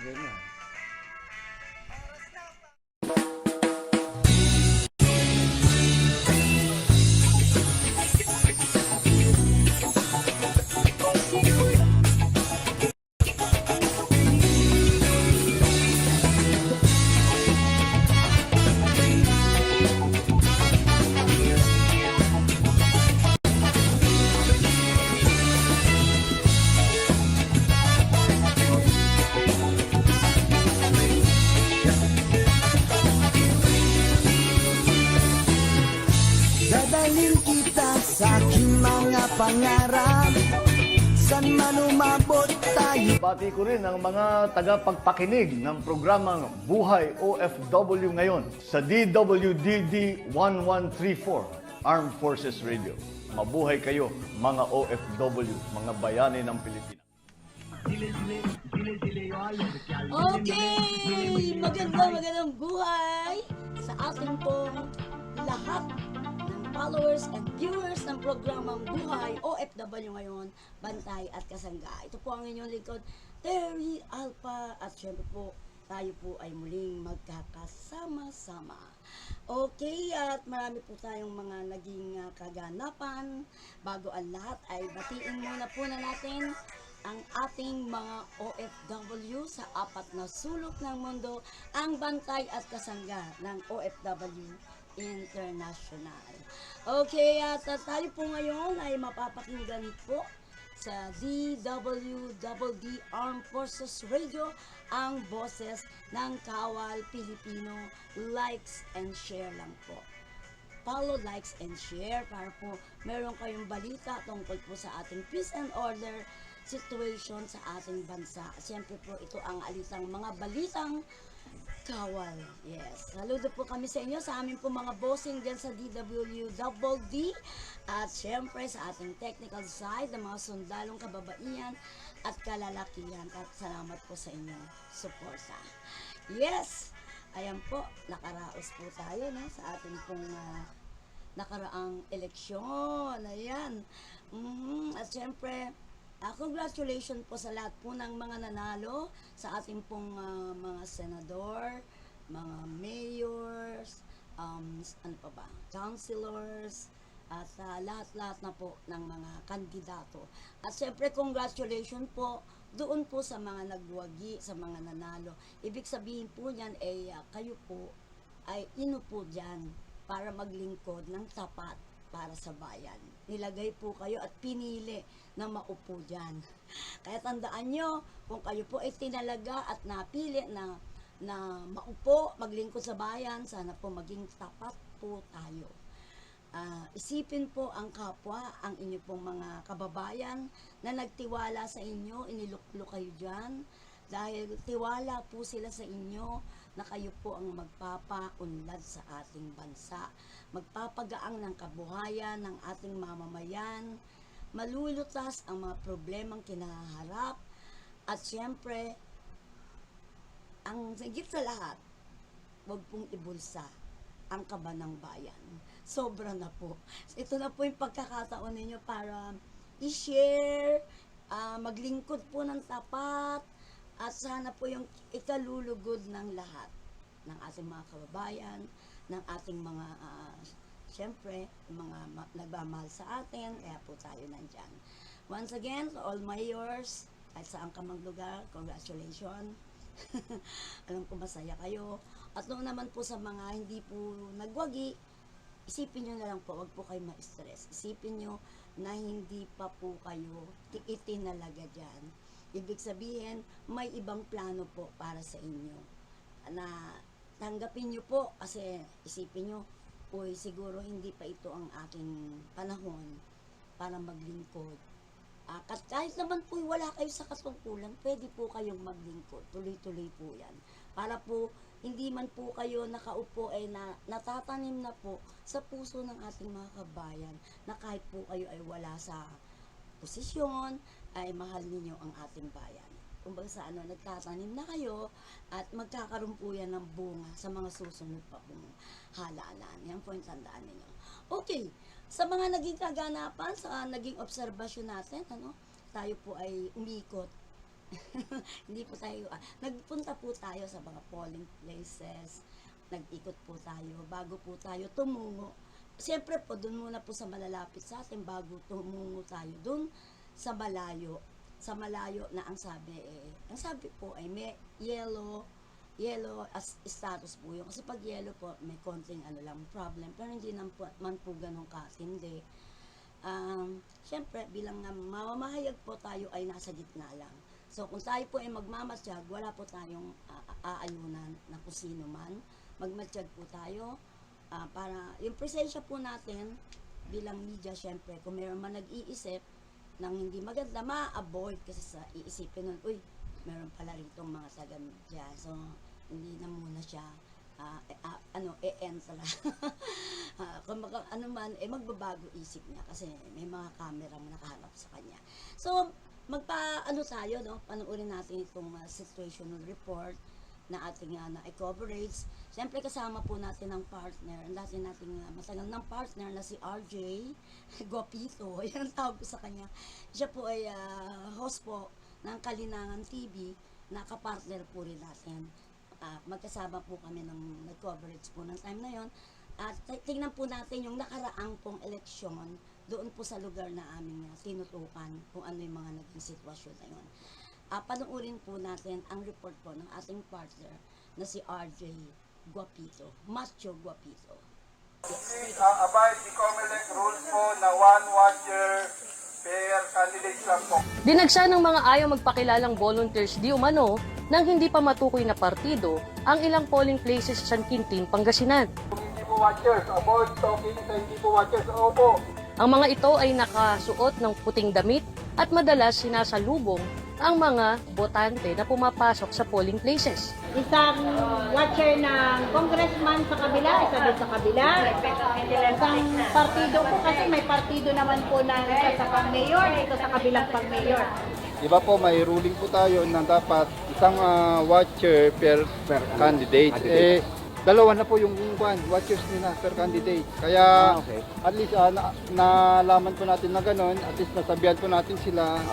Game na. Dadalhin kita sa aking mga pangarap, san man umabot tayo. Pati ko rin ang mga tagapagpakinig ng programang Buhay OFW ngayon sa DWDD 1134 Armed Forces Radio. Mabuhay kayo mga OFW, mga bayani ng Pilipinas. Okay! Magandang buhay sa ating pong lahat ng followers and viewers ng programang Buhay OFW ngayon, Bantay at Kasangga. Ito po ang inyong lingkod, Terry Alpha, at syempre po, tayo po ay muling magkakasama-sama. Okay, at marami po tayong mga naging kaganapan. Bago ang lahat ay batiin muna po na natin ang ating mga OFW sa apat na sulok ng mundo, ang Bantay at Kasangga ng OFW International. Okay, at tayo po ngayon ay mapapakinggan po sa DWDD Armed Forces Radio, ang boses ng Kawal Pilipino. Likes and share lang po. Follow, likes, and share para po meron kayong balita tungkol po sa ating peace and order situation sa ating bansa. Siyempre po, ito ang alitang mga balitang Kawal. Yes. Saludo po kami sa inyo, sa amin po mga bossing dyan sa DWDD. At siyempre sa ating technical side, ng mga sundalong kababaihan at kalalakihan. At salamat po sa inyong suporta. Yes! Ayan po, nakaraos po tayo no, sa ating pong nakaraang eleksyon. Ayan. At siyempre, congratulations po sa lahat po ng mga nanalo sa ating pong mga senador, mga mayors, ano pa ba, councilors, at lahat-lahat na po ng mga kandidato. At siyempre, congratulations po doon po sa mga nagwagi, sa mga nanalo. Ibig sabihin po niyan ay kayo po ay inupo dyan para maglingkod ng tapat para sa bayan. Nilagay po kayo at pinili na maupo dyan. Kaya tandaan nyo, kung kayo po ay tinalaga at napili na maupo, maglingkod sa bayan, sana po maging tapat po tayo. Isipin po ang kapwa, ang inyo pong mga kababayan na nagtiwala sa inyo, iniluklo kayo dyan, dahil tiwala po sila sa inyo na kayo po ang magpapaunlad sa ating bansa, magpapagaang ng kabuhayan ng ating mamamayan, malulutas ang mga problemang kinaharap, at siyempre, ang higit sa lahat, huwag pong ibulsa ang kaba ng bayan. Sobra na po. Ito na po yung pagkakataon ninyo para i-share, maglingkod po ng tapat, at sana po yung ikalulugod ng lahat ng ating mga kababayan, ng ating mga, siyempre, mga nagmamahal sa atin, kaya po tayo nandyan. Once again, to all mayors, kahit saan ka mang lugar, congratulations. Alam ko masaya kayo. At noon naman po sa mga hindi po nagwagi, isipin nyo na lang po, wag po kayo ma-stress. Isipin nyo na hindi pa po kayo itinalaga dyan. Ibig sabihin, may ibang plano po para sa inyo. Na tanggapin nyo po, kasi isipin nyo, uy, siguro hindi pa ito ang aking panahon para maglingkod. Kahit naman po wala kayo sa katungkulan, pwede po kayong maglingkod. Tuloy-tuloy po yan. Para po, hindi man po kayo nakaupo ay natatanim na po sa puso ng ating mga kabayan na kahit po kayo ay wala sa posisyon, ay mahal ninyo ang ating bayan. Kumbaga sa nagtatanim na kayo at magkakaroon po yan ng bunga sa mga susunod pa pong halalan. Yan po yung tandaan ninyo. Okay, sa mga naging kaganapan, sa naging obserbasyon natin, tayo po ay umikot Hindi po tayo, nagpunta po tayo sa mga polling places, nag-ikot po tayo, bago po tayo tumungo. Siyempre po, dun muna po sa malalapit sa atin, bago tumungo tayo dun sa malayo. Sa malayo na ang sabi po ay may yellow as status po yun. Kasi pag yellow po, may konting problem, pero hindi man po ganun katindi. Siyempre, bilang mamamahayag po tayo ay nasa gitna lang. So, kung tayo po ay magmamasyag, wala po tayong aayunan na kung sino man. Magmasyag po tayo para yung presensya po natin bilang media, siyempre, kung meron man nag-iisip ng hindi maganda, ma-avoid kasi sa iisipin nun, uy, meron pala rito mga taga-media. So, hindi na muna siya e-enter. Kung magbabago isip niya kasi may mga camera nakaharap sa kanya. So, tayo, no? Panuorin natin itong situational report na ating na-coverage. Siyempre, kasama po natin ang partner, ang nating matagal ng partner na si RJ Guapito. Yan ang tawag ko sa kanya. Siya po ay host po ng Kalinangan TV, na kapartner po rin natin. Magkasama po kami ng nag-coverage po ng time na yon. At tingnan po natin yung nakaraang pong eleksyon doon po sa lugar na aming tinutukan kung ano yung mga naging sitwasyon na yun. Panuurin po natin ang report po ng ating partner na si RJ Guapito, Macho Guapito. Abide the COMELEC rules po na one watcher per candidate lang po. Dinagsa ng mga ayaw magpakilalang volunteers di umano nang hindi pa matukoy na partido ang ilang polling places sa San Quintin, Pangasinan. Kung hindi po watchers, avoid talking sa hindi po watchers. Opo. Ang mga ito ay nakasuot ng puting damit at madalas sinasalubong ang mga botante na pumapasok sa polling places. Isang watcher ng congressman sa kabila, isa din sa kabila. Isang partido po kasi may partido naman po ng isa sa pang-mayor, ito sa kabilang pang-mayor. Diba po, may ruling po tayo na dapat isang watcher per candidate. Dalawa na po yung watchers nila per candidate. Kaya at least nalaman po natin na gano'n, at least nasabihan po natin sila.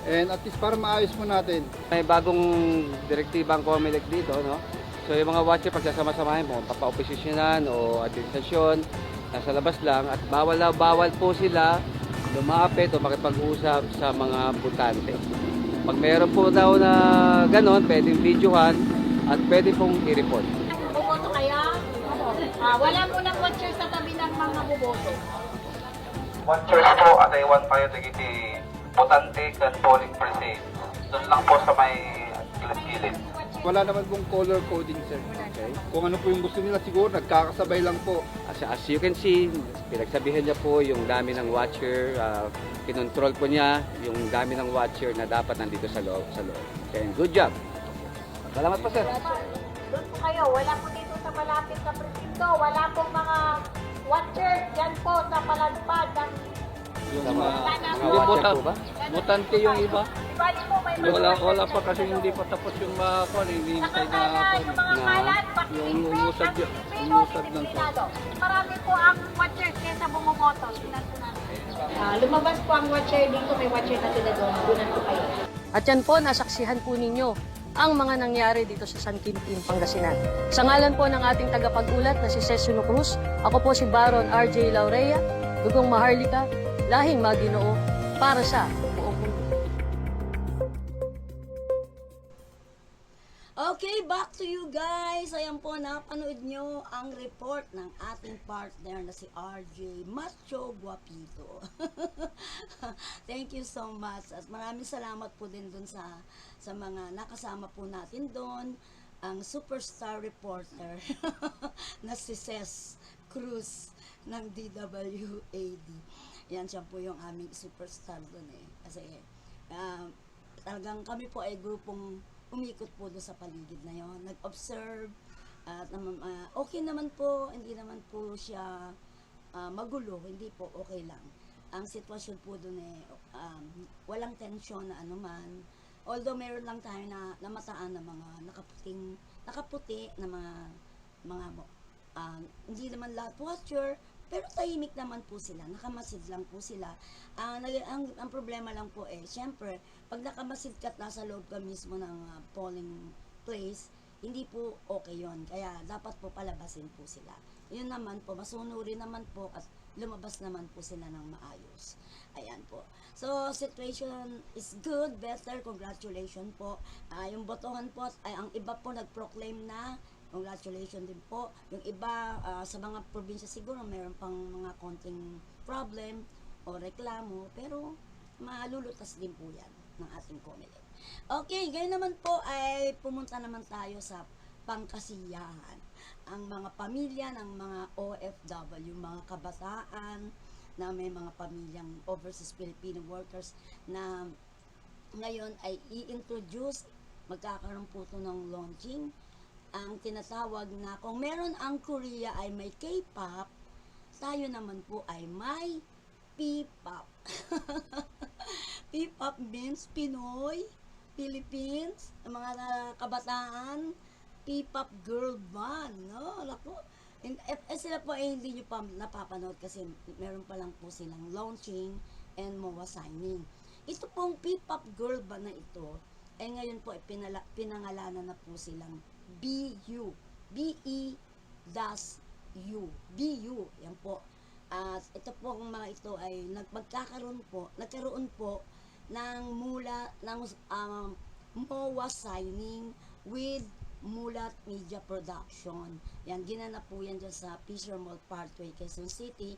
And at least para maayos po natin. May bagong direktiba ang COMELEC dito, no? So yung mga watcher pagsasama-samahin mo, papa-oposisyonan o administrasyon, nasa labas lang at bawal po sila lumapit o makipag-usap sa mga botante. Pag mayroon po daw na ganon, pwedeng videohan at pwede pong i-report. Buboto kaya? Wala mo ng watcher sa tabi ng mga buboto. Watchers po, ataywan tayo dagiti botante kan polling precinct. Doon lang po sa may gilid-gilid. Wala naman pong color coding, sir. Okay? Kung ano po yung gusto nila, siguro nagkakasabay lang po. As you can see, pinagsabihan niya po yung dami ng watcher, kinontrol po niya yung dami ng watcher na dapat nandito sa loob. And good job. Salamat po, sir. Doon po kayo, wala po dito sa malapit na presinto, wala pong mga watchers dyan po sa paladpad ng Yung watcher po ba? Botante yung iba. Ibali po may mga Wala pa kasi hindi pa tapos yung mga hinihintay yung mga kalat, yung umusad ng marami po ang watchers kaysa bumoboto. Tingnan po natin. Lumabas po ang watcher dito, may watcher na sila doon. Dunan po kayo. At yan po, nasaksihan po ninyo ang mga nangyari dito sa San Quintin, Pangasinan. Sa ngalan po ng ating tagapag-ulat na si Cesino Cruz, ako po si Baron RJ Laurea, Dugong Maharlika, lahing Maginoo, para sa buong mundo. Okay, back to you guys. Ayan po, napanood nyo ang report ng ating partner na si RJ Macho Guapito. Thank you so much. At maraming salamat po din dun sa mga nakasama po natin doon. Ang superstar reporter na si Ces Cruz ng DWAD. Yan siya po yung aming superstar doon eh. Kasi talagang kami po ay grupong umikot po doon sa paligid na yon, nag-observe at okay naman po, hindi naman po siya magulo, hindi po, okay lang. Ang sitwasyon po doon eh walang tensyon na anuman, although meron lang tayo na namataan na mga nakaputi na mga hindi naman lahat watcher, Pero tahimik naman po sila, nakamasid lang po sila. Ang problema lang po syempre, pag nakamasid ka at nasa loob ka mismo ng polling place, hindi po okay yon. Kaya dapat po palabasin po sila. Yun naman po, masunurin naman po at lumabas naman po sila ng maayos. Ayan po. So, situation is good, better, congratulations po. Yung botohan po, ang iba po nag-proclaim na, congratulations din po. Yung iba, sa mga probinsya siguro, mayroon pang mga konting problem o reklamo, pero malulutas din po yan ng ating COMELEC. Okay, ngayon naman po ay pumunta naman tayo sa pangkasiyahan. Ang mga pamilya ng mga OFW, mga kabataan na may mga pamilyang overseas Filipino workers na ngayon ay i-introduce, magkakaroon po ito ng launching, ang tinatawag na kung meron ang Korea ay may K-pop, tayo naman po ay may P-pop. P-pop means Pinoy, Philippines, ang mga kabataan, P-pop girl band, no? Naku, sila po ay hindi nyo pa napapanood kasi meron pa lang po silang launching and MOA signing. Ito pong P-pop girl band na ito, ay ngayon po ay pinangalanan na po silang BU, BE-U, BU, yan po. At ito pong mga ito ay nagkaroon po ng MOA signing with Mulat Media Production. Yan, ginanap po yan dyan sa Fisher Mall Parkway, Quezon City,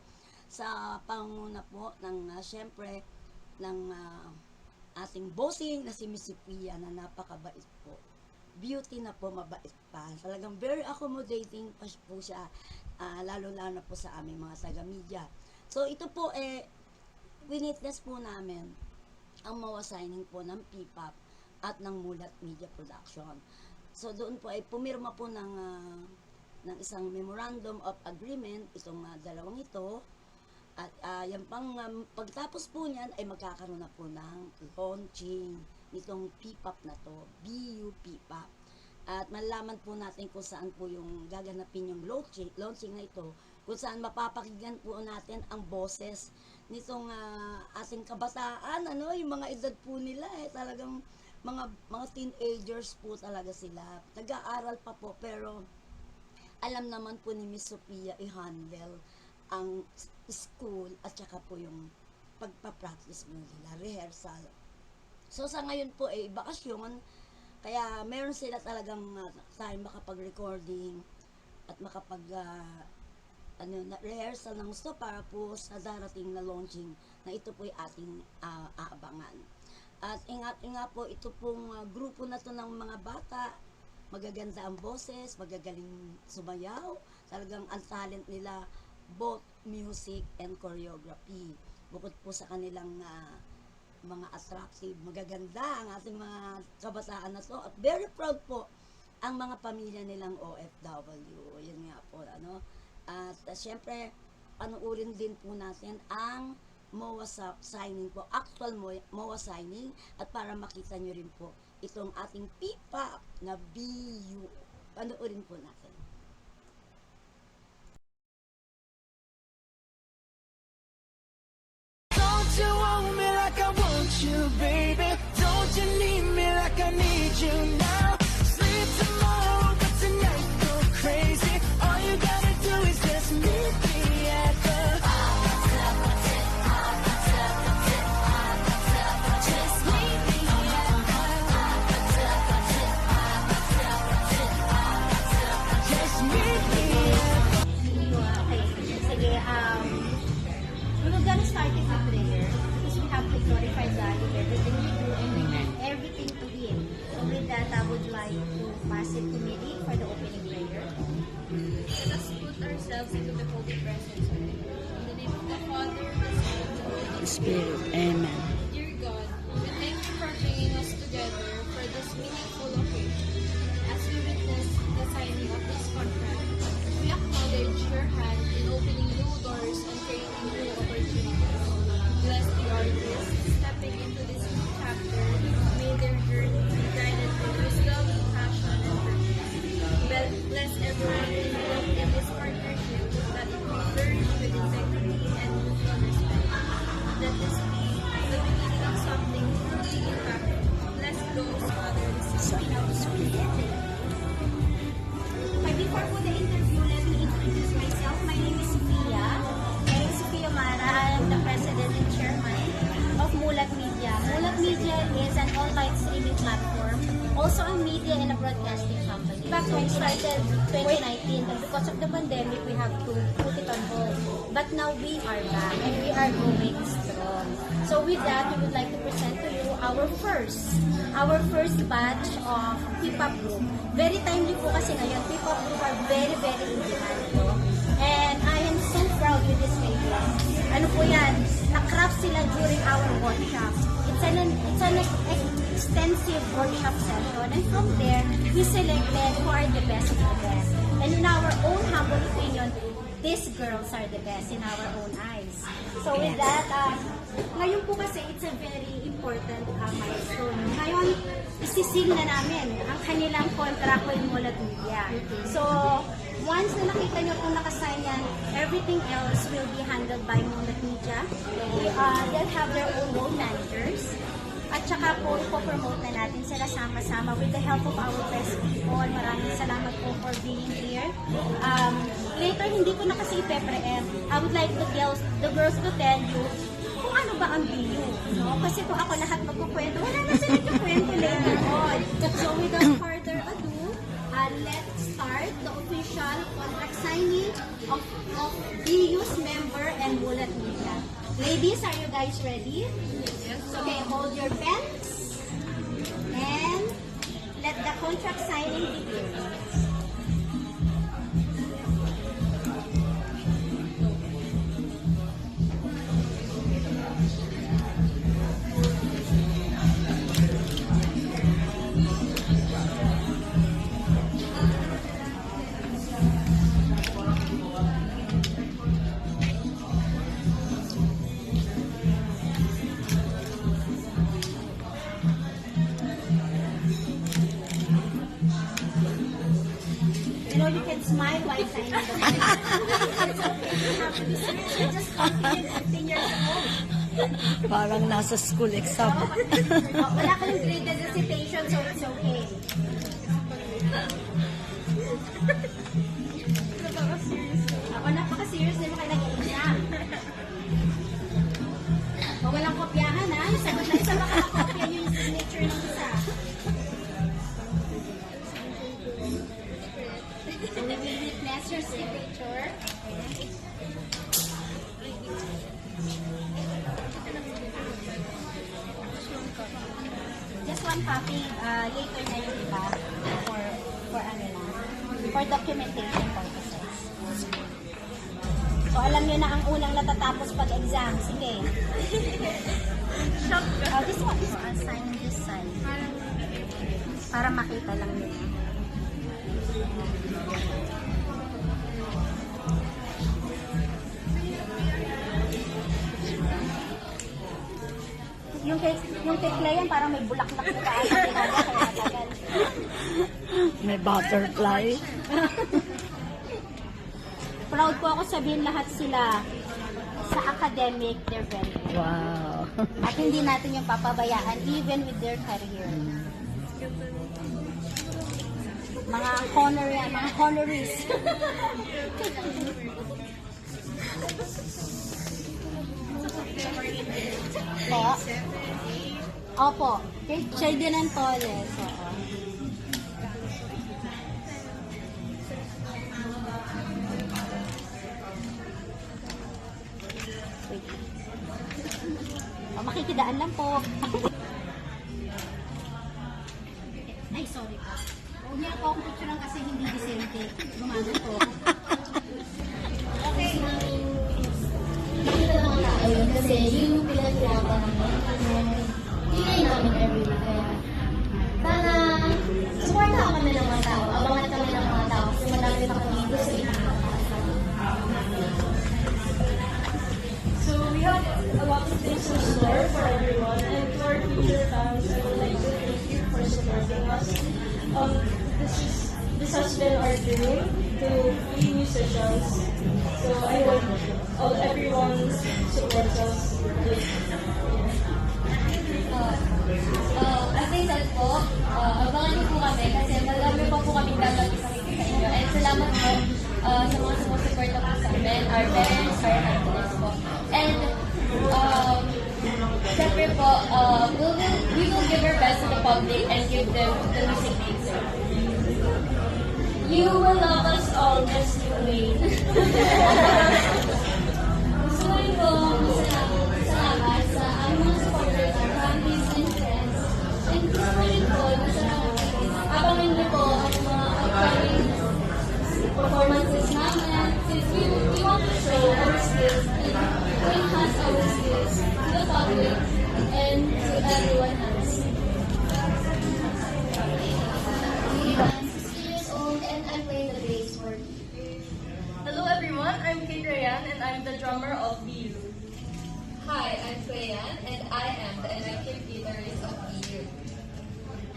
sa pangunguna po ng, syempre, ng ating bossing na si Miss Sophia na napakabait po. Beauty na po, mabait pa. Talagang very accommodating pa po siya, lalo-lalo na po sa aming mga taga-media. So, ito po, winitness po namin ang MOA signing po ng P-pop at ng Mulat Media Production. So doon po ay pumirma po ng isang memorandum of agreement itong dalawang ito at yan pang pagtapos po niyan ay magkakaroon na po ng launching nitong P-pop na to, BU P-pop. At malalaman po natin kung saan po yung gaganapin yung launching na ito, kung saan mapapakinggan po natin ang boses nitong ating kabataan, yung mga edad po nila talagang mga teenagers po talaga sila. Nag-aaral pa po pero alam naman po ni Miss Sophia i-handle ang school at saka po yung pagpa-practice mo nila, rehearsal. So sa ngayon po bakasyon, kaya meron sila talagang time makapag-recording at makapag rehearsal ng gusto para po sa darating na launching na ito po ay ating aabangan. At ingat po, ito pong grupo na to ng mga bata, magaganda ang boses, magagaling sumayaw, talagang ang talent nila, both music and choreography. Bukod po sa kanilang mga attractive, magaganda ang ating mga kabataan na to. At very proud po ang mga pamilya nilang OFW. Yan nga po, At syempre, panuurin din po natin ang MOA signing po, actual MOA signing, at para makita nyo rin po itong ating P-pop na BU. Panuurin po natin. Don't you want me like I want you, baby? Don't you need me like I need you now? Sleep tomorrow, but tonight go crazy. All you gotta do is just meet me at the We're gonna start it with prayer because we have to glorify God in everything we do and we want everything to Him. So with that, I would like to pass it to Mary for the opening prayer. Let us put ourselves into the holy presence of Him. In the name of the Father, the Son, and the Holy Spirit. Amen. Dear God, we thank you for bringing us together for this meaningful occasion. As we witness the signing of this contract, we acknowledge your hand in opening new doors and creating new opportunities. Bless the artists stepping into this new chapter. May their journey be guided by wisdom, passion, and purpose. Bless everyone involved in this partnership that it will flourish with its media and a broadcasting company. Back when we started 2019, but because of the pandemic, we have to put it on hold. But now we are back and we are going strong. So with that, we would like to present to you our first batch of P-pop group. Very timely po kasi ngayon, P-pop group are very, very in demand po. And I am so proud with this ladies. Ano po yan? Na-craft sila during our workshop. It's an extensive workshop session. And from there, we selected who are the best of the best. And in our own humble opinion, these girls are the best in our own eyes. So with that, ngayon po kasi it's a very important milestone. Ngayon, isisil na namin ang kanilang contract with Mulat Media. So, once na nakita nyo kung nakasign yan, everything else will be handled by Mulat Media. They'll have their own road managers. At saka po, ipopromote na natin sila sama-sama with the help of our best people. Maraming salamat po for being here. Later, hindi ko na kasi ipe-preempt. I would like the girls to tell you kung ano ba ang BU. No? Kasi kung ako lahat magkukwento, wala na sila kwento later on. So without further ado, let's start the official contract signing of BU's member and Mulat Media. Ladies, are you guys ready? Yes. Okay, hold your pens and let the contract signing begin. You know, you can smile while signing the contract. It's okay. You have to be serious. You're just confident 15 years old. Parang nasa school exam. Wala kayong graded recitation, so it's okay. Ako napaka-serious din mo kayo nag-exam. Kung walang kopyahan ha, sagot na isa makakopya yung signature ng isa. So we will witness your signature. Just one copy, later na yung iba for ano lang, for documentation purposes. So alam nyo na ang unang natatapos pag-exam. Sige. This one. So I'll sign this side. Para makita lang nila. Yung tekla yan, parang may bulaklak na tayo. Kaya matagal. May butterfly. Proud po ako sabihin lahat sila sa academic, they're very good. Wow. At hindi natin yung papabayaan even with their career. Mga honorees. Po? Opo. Shade din ang Toles. Oo. Wait. Makikidaan lang po. Ay, sorry po. Huwag niya po akong picture lang kasi hindi disente. Gumagal po. Okay. Ayun, kasi yung pinag-iaban namin, hindi namin everywhere. Sana, supportahan kami ng mga tao, abangan kami ng mga tao, kasi madami pa kami gusto itinatapos. So we have a lot of things in store for everyone, and to our future fans, I would like to thank you for supporting us. This has been our dream to be musicians. So I hope everyone supports us. As I said po, abangan niyo po kami kasi marami pa po kami gagawin sa inyo. And salamat po sa mga sumusuporta po sa amin, our parents, our families po. And syempre po, we will give our best to the public and give them the music they deserve. You will love us all, just you wait. Gusto ko rin po salamat sa aming mga supporters, our families and friends. And gusto ko rin po abangan niyo po ang mga upcoming performances namin since we want to show our skills and to enhance our skills to the public and to everyone else. I'm 16 years old and I play the bass for Hello everyone, I'm Kate Rayan and I'm the drummer of BU. Hi, I'm Crayan and I am the electric guitarist of EU.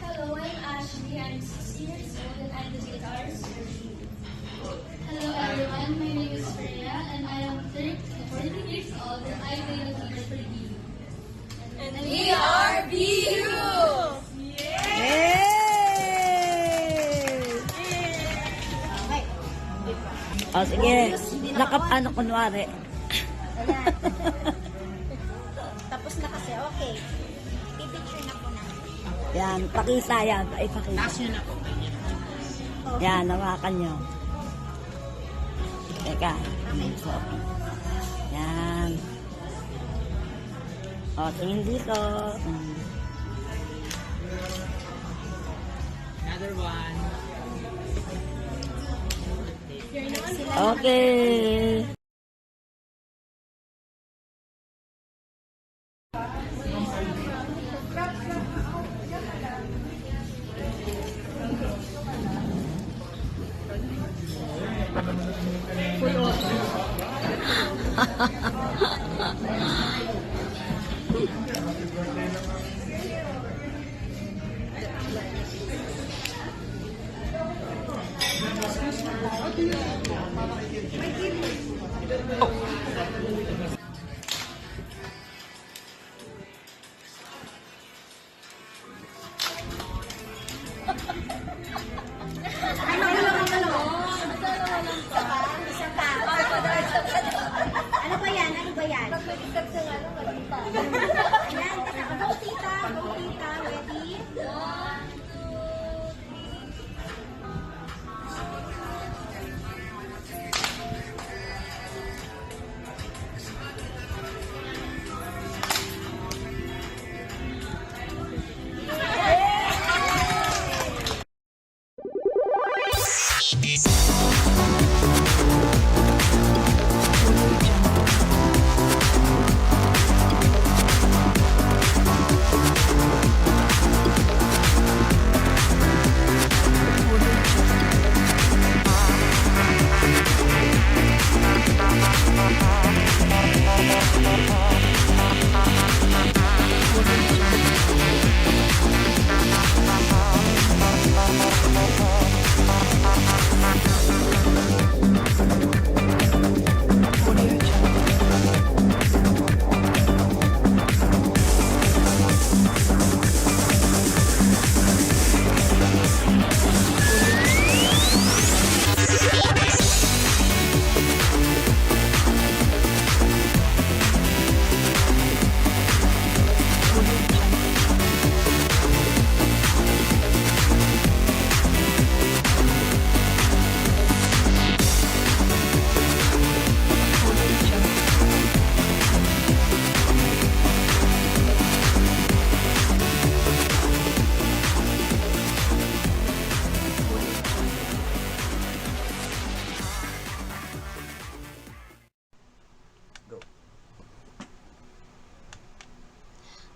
Hello, I'm Ashley, I'm 16 years old and I'm the guitarist for BU. Hello everyone, my name is Freya and I am 14 years old and I play the guitar for EU. And we are BU! Yay! O sige, ano kunwari. Ayan. Tapos na kasi, okay. Pipicture na po namin. Yan, pakita yan. Ay, pakita. Yan, nawakan nyo. Teka. So, yan. O, tingin dito. Another one. Okay. Ano ba yan? Ano ba yan? Yan, teka. Go tita. Go tita. Ready? Go.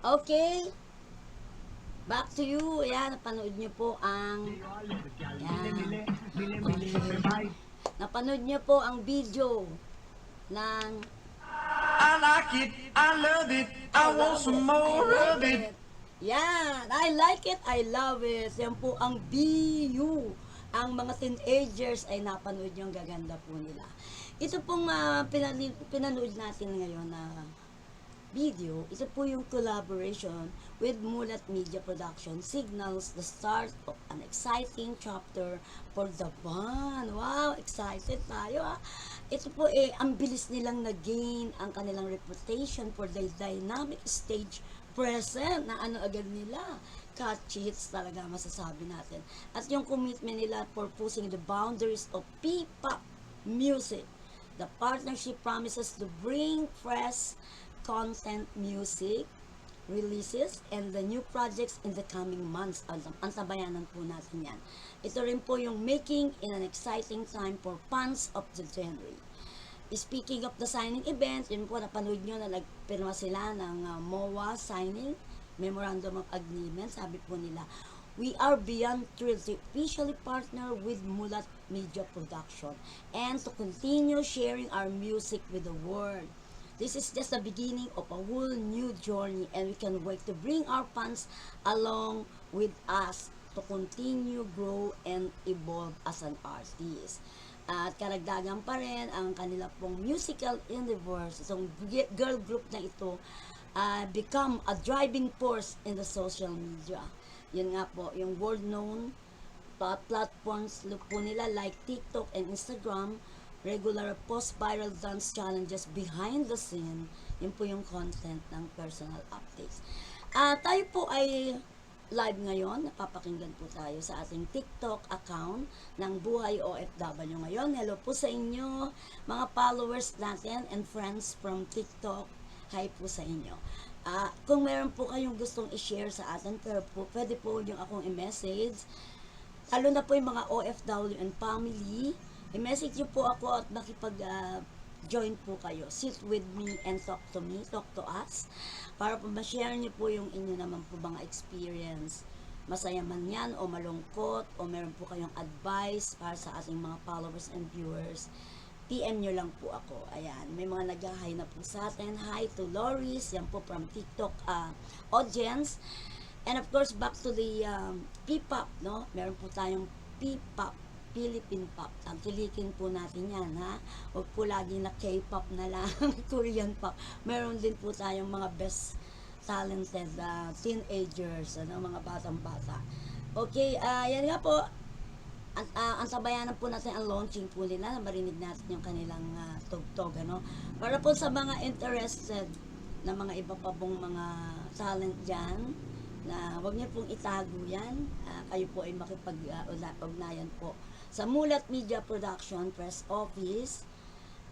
Okay. Back to you. Ayan, napanood nyo po ang... Ayan. Okay. Napanood nyo po ang video ng... I like it, I love it, I want some more of it. Yan, I like it, I love it. Yan po ang BU. Ang mga teenagers ay napanood yung gaganda po nila. Ito pong pinanood natin ngayon na video, ito po yung collaboration with Mulat Media Production signals the start of an exciting chapter for the band. Wow, excited tayo ha. Ito po ang bilis nilang nag-gain ang kanilang reputation for the dynamic stage present na ano agad nila. catchy hits talaga masasabi natin. At yung commitment nila for pushing the boundaries of P-pop music. The partnership promises to bring fresh content, music releases, and the new projects in the coming months. Antabayanan po natin yan. Ito rin po yung making in an exciting time for fans of the genre. Speaking of the signing event, yun po, napanood nyo na nagpirma sila ng MOA signing, Memorandum of Agreement. Sabi po nila, we are beyond thrilled to officially partner with Mulat Media Production and to continue sharing our music with the world. This is just the beginning of a whole new journey, and we can wait to bring our fans along with us to continue, grow, and evolve as an artist. At karagdagan pa rin ang kanila pong musical universe, itong girl group na ito, become a driving force in the social media. Yun nga po, yung world-known platforms po nila like TikTok and Instagram, regular post-viral dance challenges behind the scene, yun po yung content ng personal updates. Tayo po ay live ngayon, napapakinggan po tayo sa ating TikTok account ng Buhay OFW ngayon. Hello po sa inyo, mga followers natin and friends from TikTok. Hi po sa inyo. Kung meron po kayong gustong i-share sa atin, pero po, pwede po yung akong i-message. Lalo na po yung mga OFW and family, i-message nyo po ako at makipag-join po kayo. Sit with me and talk to me, talk to us, para po ma-share nyo po yung inyo naman po mga experience. Masaya man yan o malungkot o meron po kayong advice para sa ating mga followers and viewers, PM nyo lang po ako. Ayan, may mga nag-hi na po sa atin. Hi to Loris, yan po from TikTok audience. And of course, back to the P-pop, no? Meron po tayong P-pop, Philippine pop. Tangkilikin po natin yan, ha? Huwag po lagi na K-pop na lang, Korean pop. Meron din po tayong mga best talented teenagers, mga batang-bata. Okay, yan nga po. Antabayanan po natin ang launching po nila na marinig natin yung kanilang tugtog, ano? Para po sa mga interested na mga iba pa pong mga talent dyan, na huwag niyo pong itago yan. Kayo po ay makipag-ugnayan po sa Mulat Media Production Press Office.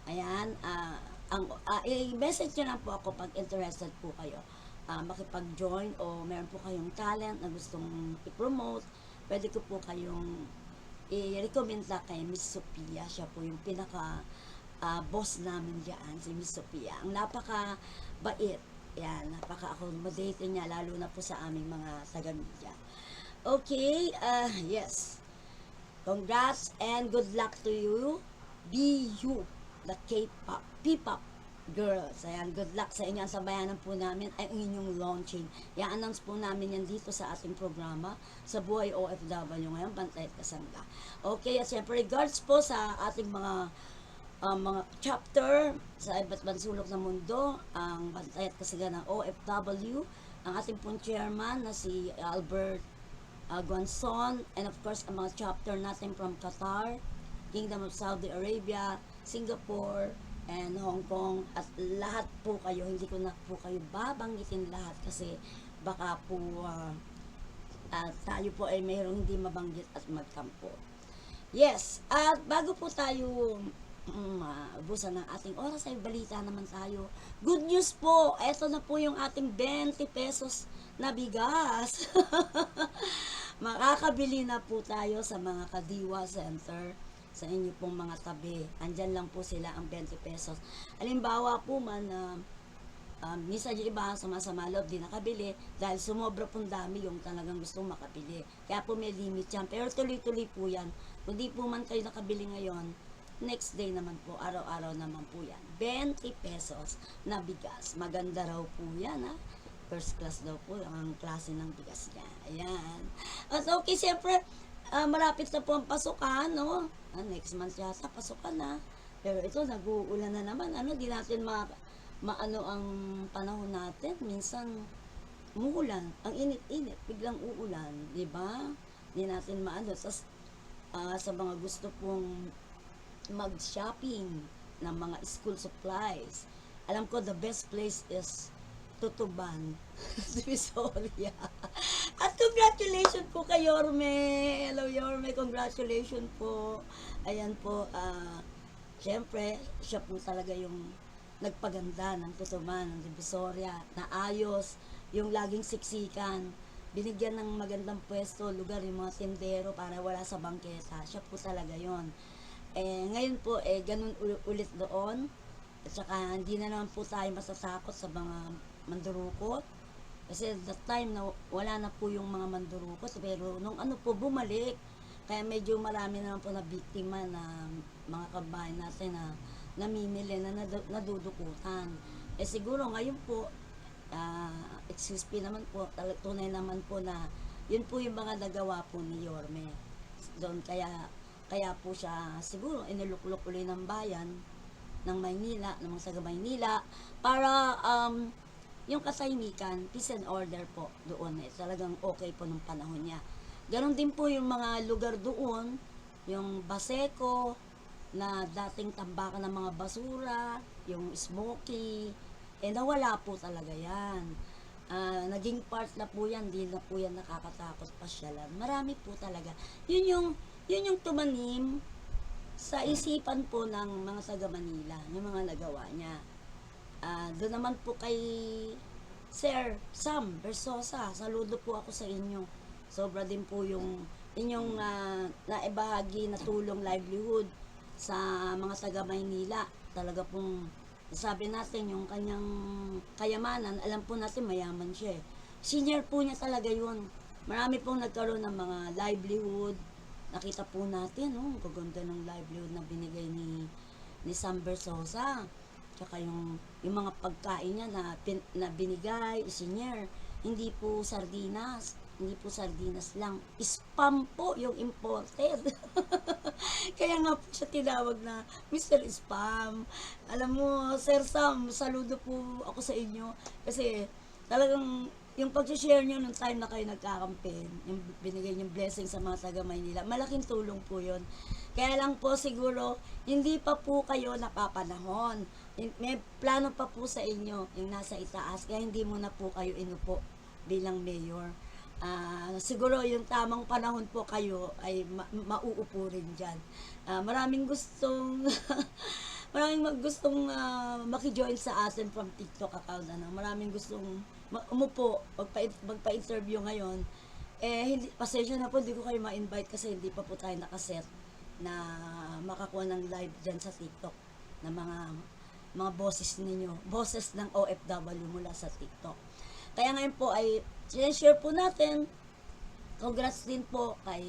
Ayan, i-message nyo lang po ako pag interested po kayo. Makipag-join o meron po kayong talent na gustong i-promote, pwede ko po kayong i-recommend na kay Miss Sophia. Siya po yung pinaka boss namin dyan, si Miss Sophia. Ang napaka-bait. Yan, napaka-accommodate niya, lalo na po sa aming mga taga-media. Okay, yes. Congrats and good luck to you. Be you, the K-pop, P-pop girls. Ayan, good luck sa inyo. Ang sabayanan po namin ay ang inyong launching. I-announce po namin yan dito sa ating programa sa Buhay OFW ngayon, Bantay at Kasangga. Okay, at siyempre regards po sa ating mga chapter sa iba't ibang sulok ng mundo, ang Bantay at Kasangga ng OFW, ang ating pong chairman na si Albert Guanzon, and of course ang mga chapter natin from Qatar, Kingdom of Saudi Arabia, Singapore, and Hong Kong, at lahat po kayo, hindi ko na po kayo babanggitin lahat kasi baka po tayo po ay mayroong hindi mabanggit at magkampo. Yes, at bago po tayo ubusan ng ating oras ay balita naman tayo. Good news po, eto na po yung ating 20 pesos na bigas. Makakabili na po tayo sa mga Kadiwa Center sa inyo pong mga tabi. Andyan lang po sila ang 20 pesos. Halimbawa po man minsan yung iba sama-sama loob di nakabili dahil sumobra pong dami yung talagang gustong makabili. Kaya po may limit yan. Pero tuloy-tuloy po yan. Kung di po man kayo nakabili ngayon, next day naman po, araw-araw naman po yan. 20 pesos na bigas. Maganda raw po yan, ha? First class daw po ang klase ng bigas niya. Ayan. At okay, siyempre, malapit na po ang pasukan, no? Next month yata, pasukan na. Pero ito, nag-uulan na naman. Di natin maano ang panahon natin. Minsan, umuulan. Ang init-init, biglang uulan. Diba? Di natin maano. Tapos, sa mga gusto pong mag-shopping ng mga school supplies, alam ko the best place is Tutuban, Divisoria. At congratulations po kay Yorme. Hello Yorme, congratulations po. Ayan po, syempre, siya po talaga yung nagpaganda ng Tutuban, ng Divisoria, na ayos, yung laging siksikan, binigyan ng magandang pwesto, lugar yung mga tindero para wala sa bangketa. Siya po talaga yon. Ngayon po, ganun ulit doon. At saka, hindi na naman po tayo masatakot sa mga mandurukot. Kasi that time na wala na po yung mga mandurukot, pero nung ano po bumalik, kaya medyo marami naman po na biktima na mga kabayan natin na namimili na nadudukutan. Siguro ngayon po, excuse me naman po, tunay naman po na yun po yung mga nagawa po ni Yorme. Doon kaya po siya siguro iniluklok uli ng bayan ng Maynila, ng mga taga Maynila, para yung katahimikan, peace and order po doon. Talagang okay po nung panahon niya. Ganon din po yung mga lugar doon, yung Baseco, na dating tambakan ng mga basura, yung Smoky, nawala po talaga yan. Naging part na po yan, di na po yan nakakatakot pasyalan. Marami po talaga. Yun yung tumanim sa isipan po ng mga taga Manila, yung mga nagawa niya. Doon naman po kay Sir Sam Versosa, saludo po ako sa inyo. Sobra din po yung inyong naibahagi na tulong livelihood sa mga taga Maynila. Talaga pong sabi natin yung kanyang kayamanan, alam po natin mayaman siya. Senior po niya talaga yun. Marami pong nagkaroon ng mga livelihood. Nakita po natin, kaganda ng livelihood na binigay ni Sam Versosa. Tsaka yung mga pagkain niya na binigay, senior, hindi po sardinas lang, spam po yung imported. Kaya nga po siya tinawag na Mr. Spam. Alam mo, Sir Sam, saludo po ako sa inyo kasi talagang yung pag-share nyo nung time na kayo nagkakampin, yung binigay yung blessing sa mga taga Maynila, malaking tulong po yun. Kaya lang po siguro, hindi pa po kayo napapanahon. May plano pa po sa inyo yung nasa itaas, kaya hindi mo na po kayo inupo bilang mayor. Siguro yung tamang panahon po kayo ay mauupo rin dyan. Maraming gustong maki-join sa atin from TikTok account. Maraming gustong umupo, magpa-interview ngayon. Pasensya na po, hindi ko kayo ma-invite kasi hindi pa po tayo nakaset na makakuha ng live dyan sa TikTok na mga boses ninyo, boses ng OFW mula sa TikTok. Kaya ngayon po ay share po natin. Congrats din po kay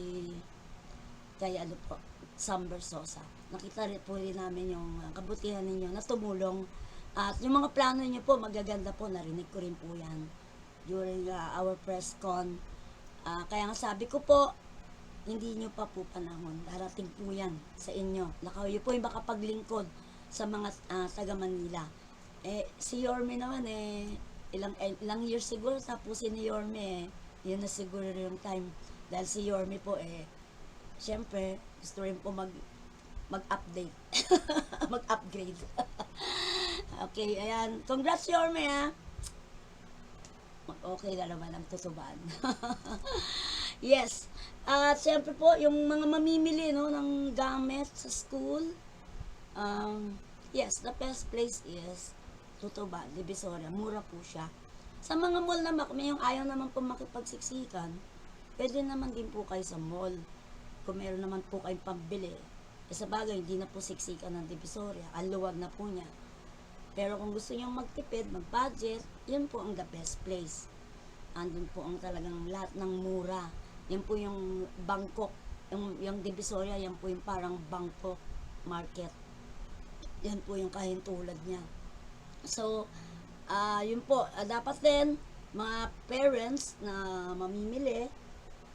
Sam Versosa. Nakita rin po rin namin yung kabutihan ninyo na tumulong. At yung mga plano niyo po, magaganda po, narinig ko rin po yan during our press con. Kaya nga sabi ko po, hindi nyo pa po panahon. Darating po yan sa inyo. Kayo po yung makapaglingkod sa mga taga Manila. Si Yorme naman ilang years siguro tapusin ni Yorme yun na siguro yung time. Dahil si Yorme po syempre, gusto rin po mag-update. Mag-upgrade. Okay, ayan. Congrats Yorme Okay na naman ang Tutuban. Yes. At syempre po, yung mga mamimili ng gamit sa school, yes, the best place is Tutuban, Divisoria. Mura po siya. Sa mga mall naman, kung yung ayaw naman po makipagsiksikan, pwede naman din po kayo sa mall. Kung meron naman po kayong pambili. Sa bagay, hindi na po siksikan ng Divisoria. Ang luwag na po niya. Pero kung gusto nyo magtipid, mag-budget, yun po ang the best place. Andun po ang talagang lahat ng mura. Yan po yung Bangkok. Yung Divisoria, yan po yung parang Bangkok market. Yan po yung kahintulad niya. So, yun po, dapat din, mga parents na mamimili,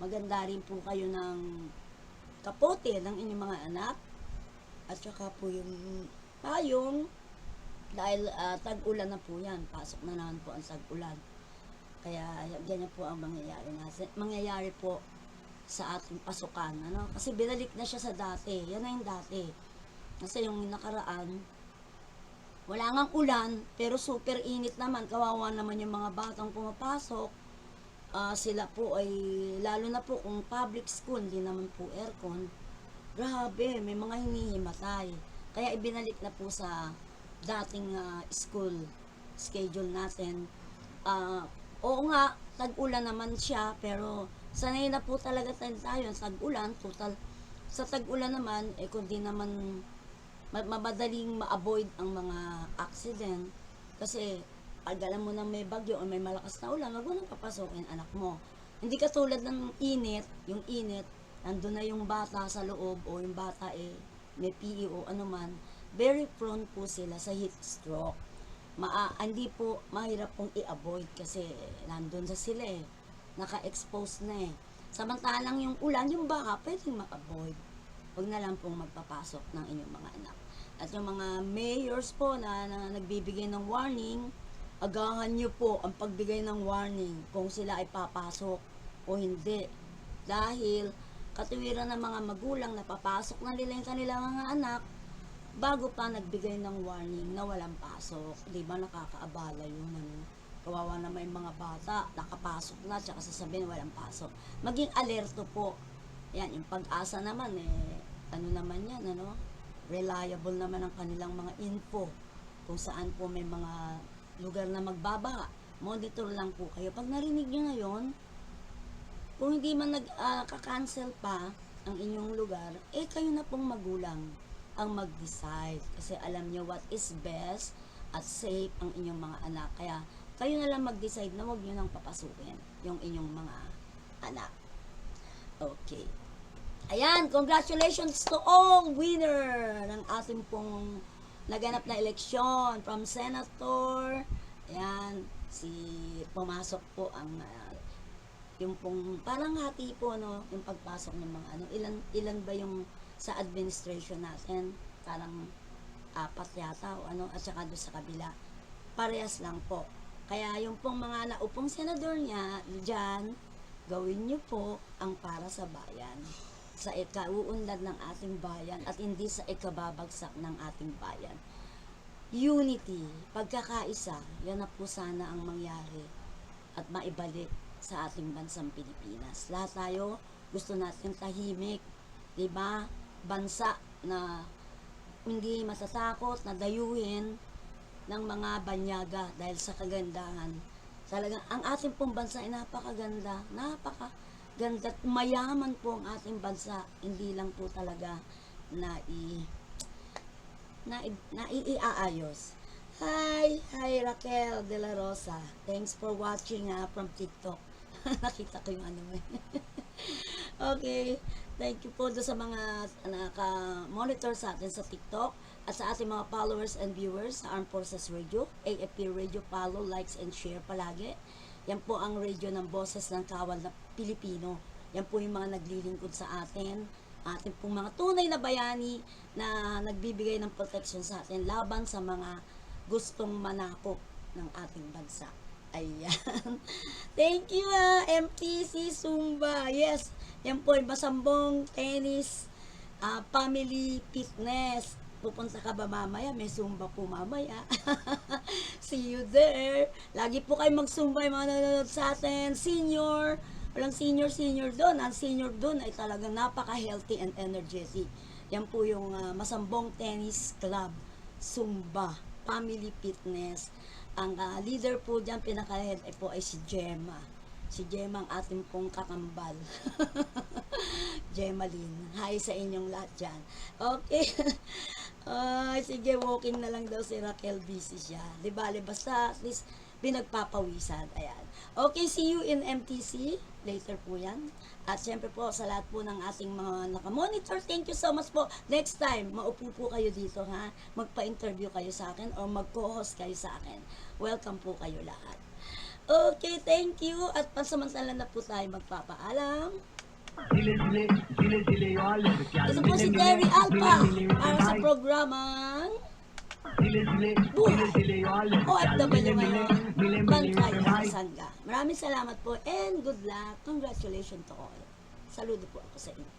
maganda rin po kayo ng kapote ng inyong mga anak, at saka po yung payong, dahil tag-ulan na po yan, pasok na naman po ang tag-ulan. Kaya ganyan po ang mangyayari po sa ating pasukan. Kasi binalik na siya sa dati, yan na yung dati. Kasi yung nakaraan, wala ngang ulan, pero super init naman. Kawawa naman yung mga batang pumapasok. sila po ay, lalo na po kung public school, hindi naman po aircon, grabe, may mga hinihimatay. Kaya ibinalik na po sa dating school schedule natin. Oo nga, tag-ulan naman siya, pero sanay na po talaga tayo sa tag-ulan. Total, sa tag-ulan naman, kundi naman madaling ma-avoid ang mga accident. Kasi, pag alam mo na may bagyo o may malakas na ulan, wag mo nang papasokin anak mo. Hindi katulad ng init, yung init, nandun na yung bata sa loob o yung bata may PE o ano man, very prone po sila sa heat stroke. Hindi po mahirap pong i-avoid kasi nandun sa sila naka-expose na Samantalang yung ulan, yung baka, pwedeng ma-avoid. Huwag na lang pong magpapasok ng inyong mga anak. At yung mga mayors po na nagbibigay ng warning, agahan nyo po ang pagbigay ng warning kung sila ay papasok o hindi. Dahil katuwiran ng mga magulang na papasok na nila yung kanilang mga anak bago pa nagbigay ng warning na walang pasok. Di ba nakakaabala yun? Kawawa naman yung mga bata, nakapasok na, tsaka sasabihin walang pasok. Maging alerto po. Yan, yung Pag-asa naman, ano naman yan, reliable naman ang kanilang mga info kung saan po may mga lugar na magbabaha. Monitor lang po kayo. Pag narinig nyo ngayon, kung hindi man nagka-cancel pa ang inyong lugar, kayo na pong magulang ang mag-decide. Kasi alam nyo what is best at safe ang inyong mga anak. Kaya kayo na lang mag-decide na huwag nyo nang papasukin yung inyong mga anak. Okay. Ayan, congratulations to all winner ng ating pong naganap na eleksyon from Senator. Ayan, pumasok po ang yung pong parang hati po yung pagpasok ng mga ilan ba yung sa administration natin, parang 4 yata o at saka doon sa kabila parehas lang po. Kaya yung pong mga naupong senador niya dyan, gawin niyo po ang para sa bayan, sa ikauunlad ng ating bayan at hindi sa ikababagsak ng ating bayan. Unity, pagkakaisa, yan na po sana ang mangyari at maibalik sa ating bansang Pilipinas. Lahat tayo gusto natin tahimik, di ba? Bansa na hindi matatakot na dayuhin ng mga banyaga dahil sa kagandahan. Talagang ang ating pong bansa ay napakaganda at mayaman po ang ating bansa. Hindi lang po talaga naiaayos. Hi Raquel De La Rosa. Thanks for watching from TikTok. Nakita ko yung Okay. Thank you po doon sa mga naka-monitor sa atin sa TikTok at sa ating mga followers and viewers sa Armed Forces Radio, AFP Radio, follow, likes, and share palagi. Yan po ang radio ng boses ng kawal na Pilipino. Yan po yung mga naglilingkod sa atin, ating pong mga tunay na bayani na nagbibigay ng protection sa atin laban sa mga gustong manakop ng ating bansa. Ayan. Thank you, MTC Zumba. Yes, yan po yung Masambong Tennis Family Fitness. Pupunta ka ba mamaya? May Zumba po mamaya. See you there. Lagi po kayo mag-Zumba yung mga nanonood sa atin. Senior. Walang senior doon. Ang senior doon ay talagang napaka-healthy and energetic. Yan po yung Masambong Tennis Club Zumba Family Fitness. Ang leader po dyan, pinaka-head po ay si Gemma. Si Gemma ang ating pong kakambal. Gemma Lynn. Hi sa inyong lahat dyan. Okay. Sige, walking na lang daw si Raquel. Busy siya. Di bale, basta at least pinagpapawisan. Ayan. Okay, see you in MTC. Later po yan. At syempre po, sa lahat po ng ating mga nakamonitor, thank you so much po. Next time, maupo po kayo dito, ha? Magpa-interview kayo sa akin or mag-co-host kayo sa akin. Welcome po kayo lahat. Okay, thank you. At pansamantala na po tayo magpapaalam. Ito po si Terry Alpa para sa programang Buhay OFW ngayon, Bantay at Kasangga. Maraming salamat po and good luck. Congratulations to all. Saludo po ako sa inyo.